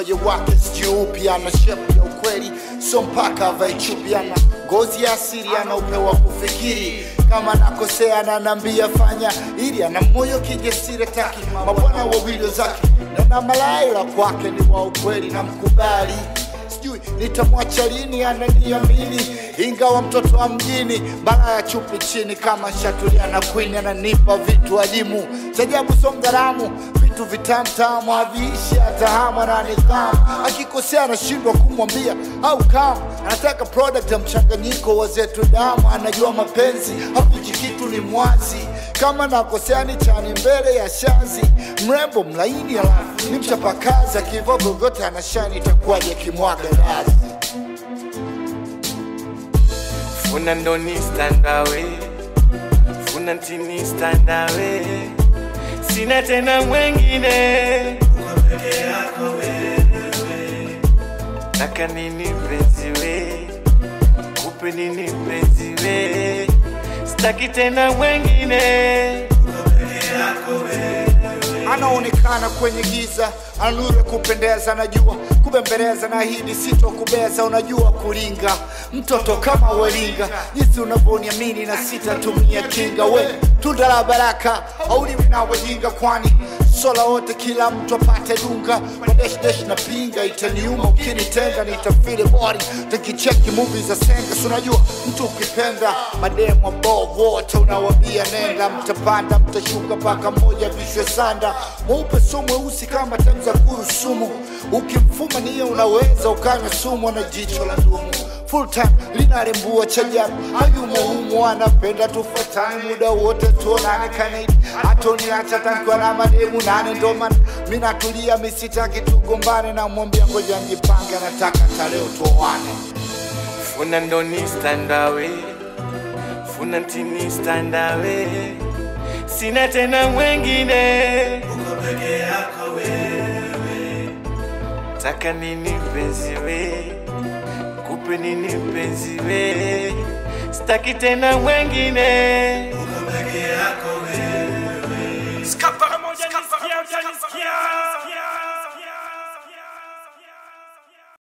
moyo wake sijui upi, ana shape ya ukweli, so mpaka avae chupi, ana ngozi ya asili, ana upewa kufikiri, kama nakosea ananiambia fanya ili, ana moyo kijasiri, taki mabwana wawili zake, na malaila kwake ni wa ukweli na mkubali, sijui nitamwacha lini, ananiamini ingawa mtoto wa mjini, bala ya chupi chini kama shatulia na queen, ananipa vitu adimu, sajabu songaramu, vitu vitamtamu, haviishi hata hamu na nidhamu, akikosea anashindwa kumwambia au kama anataka product ya mchanganyiko wa zetu damu, anajua mapenzi hapichi kitu ni mwazi, kama nakosea ni chani mbele ya shazi, mrembo mlaini alafu ni mchapakazi, akiva gogote anashani, itakuwaje kimwaga razi. Funa ndoni stand away, funa ntini stand away, sina tena mwengine, uko peke yako wewe. Taka nini mpenzi we, kupe nini mpenzi we, sitaki tena mwengine, uko peke yako wewe. Anaonekana kwenye giza, anure kupendeza, najua kubembeleza, na hidi sito kubeza, unajua kulinga mtoto kama welinga, jinsi unavyoniamini na sitatumia kinga, we tunda la baraka auliwi na wajinga, kwani sola wote kila mtu apate dunga, madesh na pinga, itaniuma ukinitenga, nitafili body tukicheki movie za senga, unajua mtu ukipenda mademo bovu wote unawambia nenda, mtapanda mtashuka paka moja vishwe sanda, mweupe so mweusi kama temza kurusumu, ukimfuma niye unaweza ukanywa sumu, na jicho la ndumu full time linarembua chajabu, hayumo humu, anapenda tufuatane muda wote tuonane, kanaidi atoniacha tankwa na mademu nane, ndo maana mimi natulia, mimi sitaki tugombane, na mwambia ngoja njipange, nataka leo tuoane. Funa ndoni stand away, funa ntini stand away, sina tena mwengine, uko peke yako wewe. Taka nini mpenzi we, kupe nini mpenzi we, sitaki tena mwengine, uko peke yako wewe. Skapa moja nisikia,